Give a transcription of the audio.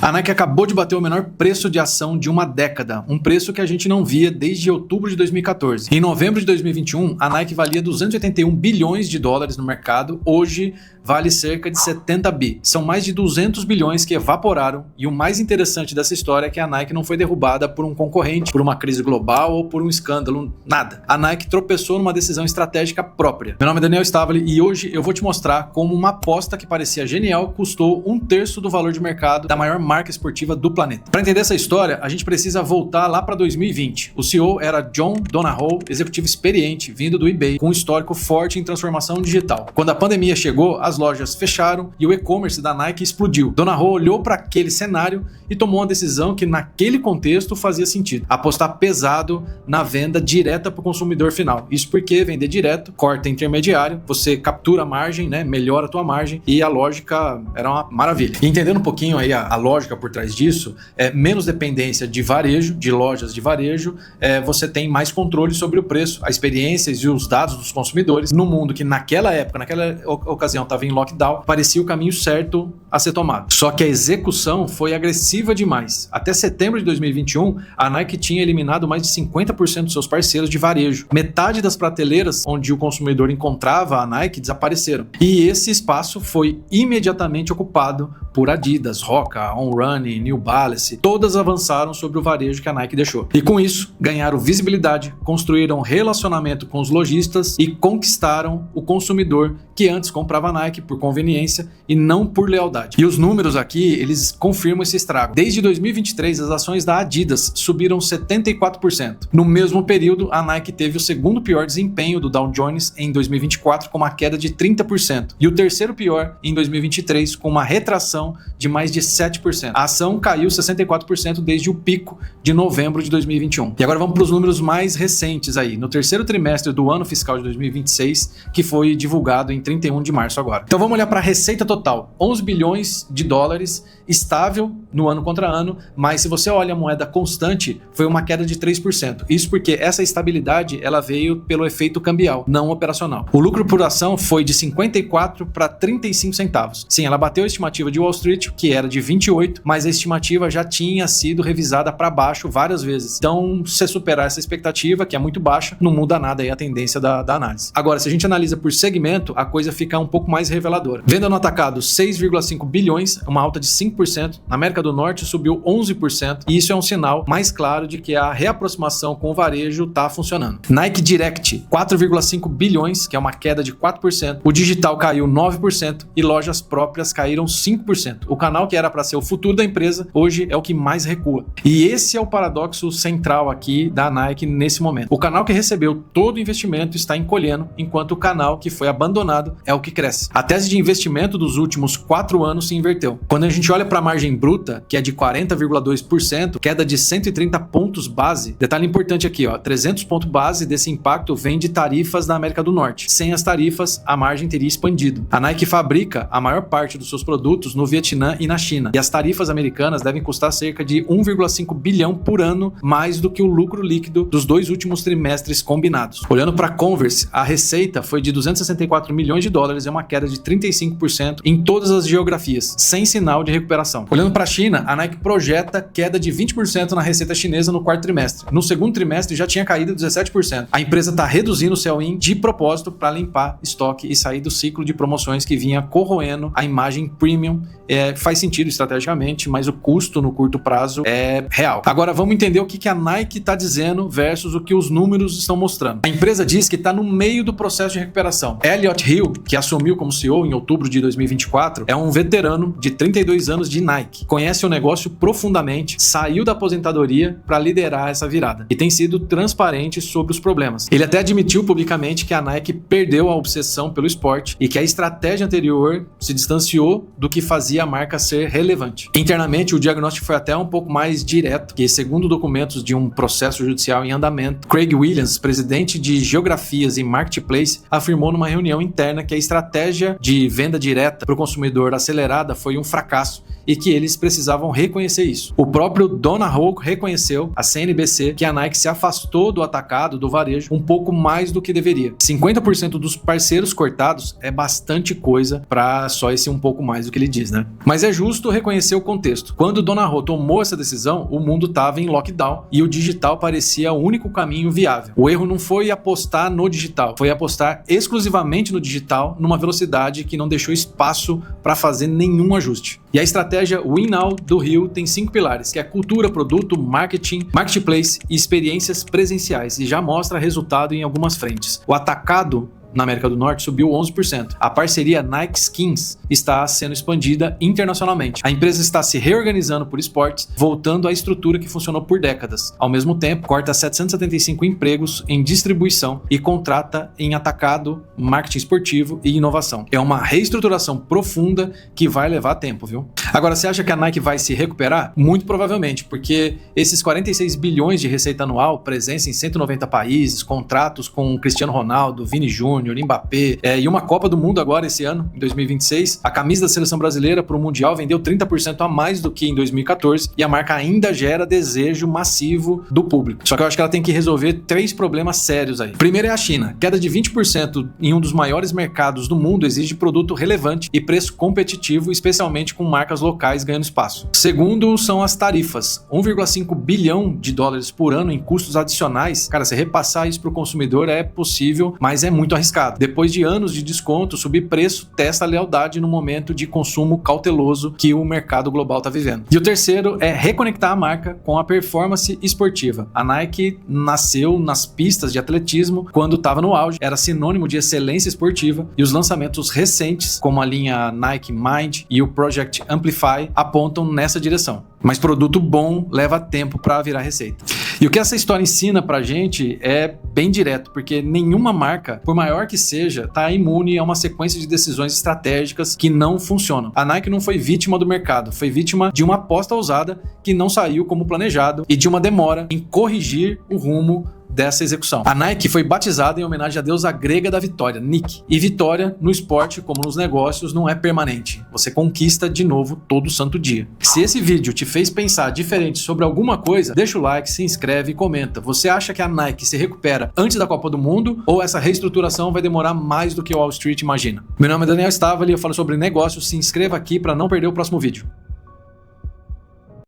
A Nike acabou de bater o menor preço de ação de uma década, um preço que a gente não via desde outubro de 2014. Em novembro de 2021, a Nike valia 281 bilhões de dólares no mercado, hoje vale cerca de 70 bi. São mais de 200 bilhões que evaporaram, e o mais interessante dessa história é que a Nike não foi derrubada por um concorrente, por uma crise global ou por um escândalo, nada. A Nike tropeçou numa decisão estratégica própria. Meu nome é Daniel Stavali e hoje eu vou te mostrar como uma aposta que parecia genial custou 1/3 do valor de mercado da maior marca esportiva do planeta. Para entender essa história, a gente precisa voltar lá para 2020. O CEO era John Donahoe, executivo experiente, vindo do eBay, com um histórico forte em transformação digital. Quando a pandemia chegou, as lojas fecharam e o e-commerce da Nike explodiu. Donahoe olhou para aquele cenário e tomou uma decisão que naquele contexto fazia sentido: apostar pesado na venda direta para o consumidor final. Isso porque vender direto corta intermediário, você captura a margem, né, melhora a tua margem, e a lógica era uma maravilha. E entendendo um pouquinho aí a lógica por trás disso, menos dependência de varejo, de lojas de varejo, você tem mais controle sobre o preço, as experiências e os dados dos consumidores num mundo que naquela época, naquela ocasião estava em lockdown, parecia o caminho certo a ser tomado. Só que a execução foi agressiva demais. Até setembro de 2021, a Nike tinha eliminado mais de 50% dos seus parceiros de varejo. Metade das prateleiras onde o consumidor encontrava a Nike desapareceram. E esse espaço foi imediatamente ocupado por Adidas, Hoka, On Running, New Balance. Todas avançaram sobre o varejo que a Nike deixou. E com isso, ganharam visibilidade, construíram relacionamento com os lojistas e conquistaram o consumidor que antes comprava a Nike por conveniência e não por lealdade. E os números aqui, eles confirmam esse estrago. Desde 2023, as ações da Adidas subiram 74%. No mesmo período, a Nike teve o segundo pior desempenho do Dow Jones em 2024, com uma queda de 30%. E o terceiro pior em 2023, com uma retração de mais de 7%. A ação caiu 64% desde o pico de novembro de 2021. E agora vamos para os números mais recentes aí, no terceiro trimestre do ano fiscal de 2026, que foi divulgado em 31 de março agora. Então vamos olhar para a receita total: 11 bilhões de dólares, estável no ano contra ano, mas se você olha a moeda constante, foi uma queda de 3%. Isso porque essa estabilidade ela veio pelo efeito cambial, não operacional. O lucro por ação foi de 54 para 35 centavos. Sim, ela bateu a estimativa de Wall Street, que era de 28, mas a estimativa já tinha sido revisada para baixo várias vezes. Então, se você superar essa expectativa, que é muito baixa, não muda nada aí a tendência da análise. Agora, se a gente analisa por segmento, a coisa fica um pouco mais reveladora. Venda no atacado, 6,5 bilhões, uma alta de 5%. Na América do Norte subiu 11%, e isso é um sinal mais claro de que a reaproximação com o varejo está funcionando. Nike Direct, 4,5 bilhões, que é uma queda de 4%. O digital caiu 9% e lojas próprias caíram 5%. O canal que era para ser o futuro da empresa, hoje é o que mais recua. E esse é o paradoxo central aqui da Nike nesse momento. O canal que recebeu todo o investimento está encolhendo, enquanto o canal que foi abandonado é o que cresce. A tese de investimento dos últimos 4 anos se inverteu. Quando a gente olha para a margem bruta, que é de 40,2%, queda de 130 pontos base. Detalhe importante aqui, 300 pontos base desse impacto vem de tarifas da América do Norte. Sem as tarifas, a margem teria expandido. A Nike fabrica a maior parte dos seus produtos no Vietnã e na China, e as tarifas americanas devem custar cerca de 1,5 bilhão por ano, mais do que o lucro líquido dos 2 últimos trimestres combinados. Olhando para a Converse, a receita foi de 264 milhões de dólares, é uma queda de 35% em todas as geografias, sem sinal de recuperação. Olhando para a China, a Nike projeta queda de 20% na receita chinesa no quarto trimestre. No segundo trimestre já tinha caído 17%. A empresa está reduzindo o sell-in de propósito para limpar estoque e sair do ciclo de promoções que vinha corroendo a imagem premium. Faz sentido estrategicamente, mas o custo no curto prazo é real. Agora vamos entender o que a Nike está dizendo versus o que os números estão mostrando. A empresa diz que está no meio do processo de recuperação. Elliott Hill, que assumiu como CEO em outubro de 2024, é um veterano de 32 anos de Nike. Conhece o negócio profundamente, saiu da aposentadoria para liderar essa virada e tem sido transparente sobre os problemas. Ele até admitiu publicamente que a Nike perdeu a obsessão pelo esporte e que a estratégia anterior se distanciou do que fazia a marca ser relevante. Internamente, o diagnóstico foi até um pouco mais direto, que segundo documentos de um processo judicial em andamento, Craig Williams, presidente de Geografias e Marketplace, afirmou numa reunião interna que a estratégia de venda direta para o consumidor acelerada foi um fracasso e que eles precisavam reconhecer isso. O próprio Donahoe reconheceu à CNBC que a Nike se afastou do atacado, do varejo, um pouco mais do que deveria. 50% dos parceiros cortados é bastante coisa para só esse um pouco mais do que ele diz, né? né? Mas é justo reconhecer o contexto. Quando Dona Ho tomou essa decisão, o mundo estava em lockdown e o digital parecia o único caminho viável. O erro não foi apostar no digital, foi apostar exclusivamente no digital numa velocidade que não deixou espaço para fazer nenhum ajuste. E a estratégia Win Now do Rio tem 5 pilares, que é cultura, produto, marketing, marketplace e experiências presenciais, e já mostra resultado em algumas frentes. O atacado na América do Norte subiu 11%. A parceria Nike Skins está sendo expandida internacionalmente. A empresa está se reorganizando por esportes, voltando à estrutura que funcionou por décadas. Ao mesmo tempo, corta 775 empregos em distribuição e contrata em atacado, marketing esportivo e inovação. É uma reestruturação profunda que vai levar tempo, viu? Agora, você acha que a Nike vai se recuperar? Muito provavelmente, porque esses 46 bilhões de receita anual, presença em 190 países, contratos com Cristiano Ronaldo, Vini Júnior, Mbappé, e uma Copa do Mundo agora esse ano, em 2026. A camisa da seleção brasileira para o Mundial vendeu 30% a mais do que em 2014 e a marca ainda gera desejo massivo do público. Só que eu acho que ela tem que resolver 3 problemas sérios aí. Primeiro é a China. Queda de 20% em um dos maiores mercados do mundo exige produto relevante e preço competitivo, especialmente com marcas locais ganhando espaço. Segundo são as tarifas. 1,5 bilhão de dólares por ano em custos adicionais. Cara, se repassar isso para o consumidor é possível, mas é muito arriscado. Depois de anos de desconto, subir preço testa a lealdade no momento de consumo cauteloso que o mercado global está vivendo. E o terceiro é reconectar a marca com a performance esportiva. A Nike nasceu nas pistas de atletismo quando estava no auge, era sinônimo de excelência esportiva, e os lançamentos recentes, como a linha Nike Mind e o Project Amplify, apontam nessa direção. Mas produto bom leva tempo para virar receita. E o que essa história ensina pra gente é bem direto, porque nenhuma marca, por maior que seja, tá imune a uma sequência de decisões estratégicas que não funcionam. A Nike não foi vítima do mercado, foi vítima de uma aposta ousada que não saiu como planejado e de uma demora em corrigir o rumo dessa execução. A Nike foi batizada em homenagem à deusa grega da vitória, Nike. E vitória no esporte, como nos negócios, não é permanente. Você conquista de novo todo santo dia. Se esse vídeo te fez pensar diferente sobre alguma coisa, deixa o like, se inscreve e comenta. Você acha que a Nike se recupera antes da Copa do Mundo ou essa reestruturação vai demorar mais do que o Wall Street imagina? Meu nome é Daniel Stavali, eu falo sobre negócios. Se inscreva aqui para não perder o próximo vídeo.